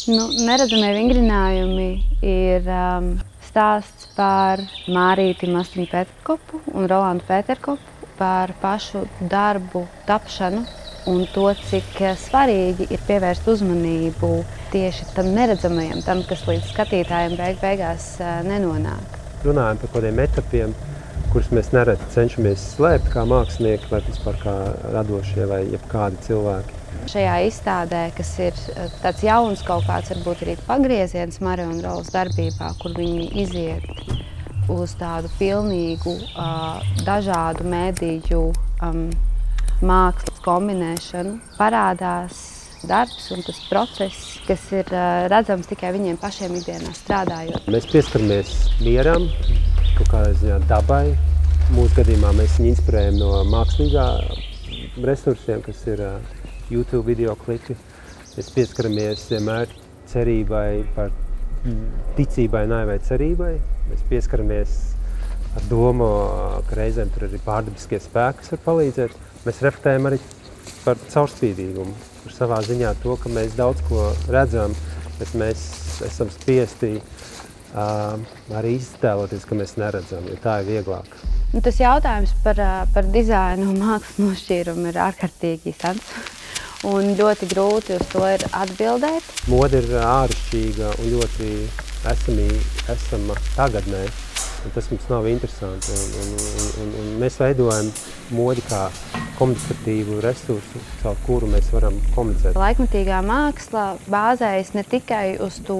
Neredzamie vingrinājumi ir stāsts par Mārīti Mastiņu Pēterkopu un Rolandu Pēterkopu, par pašu darbu tapšanu un to, cik svarīgi ir pievērst uzmanību tieši tam neredzamajam, tam, kas līdz skatītājiem beigās nenonāk. Runājam par kādiem etapiem, kurus mēs nereti cenšamies slēpt kā mākslinieki vai vispār kā radošie vai jebkādi cilvēki. Šajā izstādē, kas ir tāds jauns kaut kāds, varbūt arī pagrieziens Marija un Rolas darbībā, kur viņi iziet uz tādu pilnīgu dažādu mediju mākslas kombinēšanu, parādās darbs un tas process, kas ir redzams tikai viņiem pašiem ikdienā strādājot. Mēs pieskaramies mieram, kaut kādā ziņā dabai. Mūsu gadījumā mēs viņu inspirējam no mākslīgā resursiem, kas ir YouTube video klipi. Mēs pieskaramies vienmēr cerībai par ticībai, naivai cerībai. Mēs pieskaramies ar domu, ka reizēm tur arī pārdabiskie spēki, kas var palīdzēt. Mēs reflektējam arī par caurspīdīgumu, par savā ziņā to, ka mēs daudz ko redzam, bet mēs esam spiesti arī iztēloties, ka mēs neredzam, jo tā ir vieglāk. Tas jautājums par dizainu un mākslas nošķīrumu ir ārkārtīgi sens. Un ļoti grūti uz to ir atbildēt. Mode ir āršķirīga un ļoti esama tagadnē. Un tas mums nav interesanti. Un mēs veidojam modi kā komunikatīvu resursu, caur kuru mēs varam komunicēt. Laikmetīgā māksla bāzējas ne tikai uz to,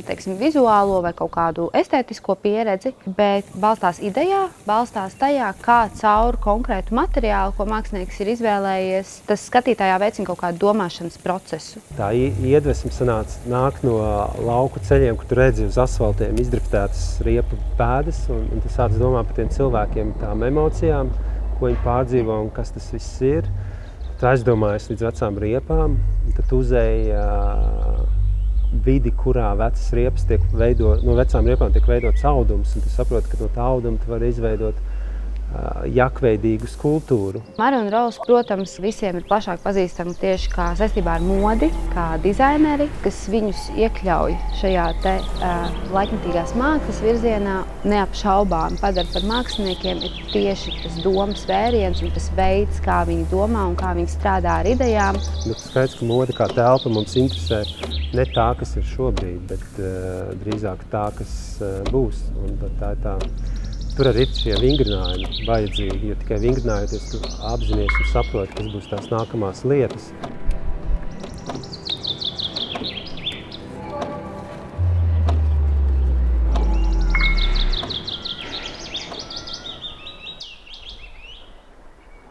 teiksim, vizuālo vai kaut kādu estētisko pieredzi, bet balstās idejā, balstās tajā, kā caur konkrētu materiālu, ko mākslinieks ir izvēlējies, tas skatītājā veicina kaut kādu domāšanas procesu. Tā iedvesma nāk no lauku ceļiem, kur tu redzi uz asfaltiem izdriftētas riepu pēdas, un tu sāc domāt par tiem cilvēkiem, tām emocijām, ko viņi pārdzīvo un kas tas viss ir. Tu aizdomājies līdz vecām riepām, un tad uzēji vidi, kurā vecas riepas no vecām riepām tiek veidots audums, un tu saproti, ka no tā auduma tu vari izveidot jakveidīgu skulptūru. Marija un Rolas, protams, visiem ir plašāk pazīstama tieši kā saistībā ar modi, kā dizaineri, kas viņus iekļauj šajā laikmetīgās mākslas virzienā. Neapšaubām padara par māksliniekiem ir tieši tas domas vēriens un tas veids, kā viņi domā un kā viņi strādā ar idejām. Skaidrs, ka mode kā telpa mums interesē ne tā, kas ir šobrīd, bet drīzāk tā, kas būs. Un tā ir tā. Tur arī ir šie vingrinājumi vajadzīgi, jo tikai vingrinājoties tu apzinies un saproti, kas būs tās nākamās lietas.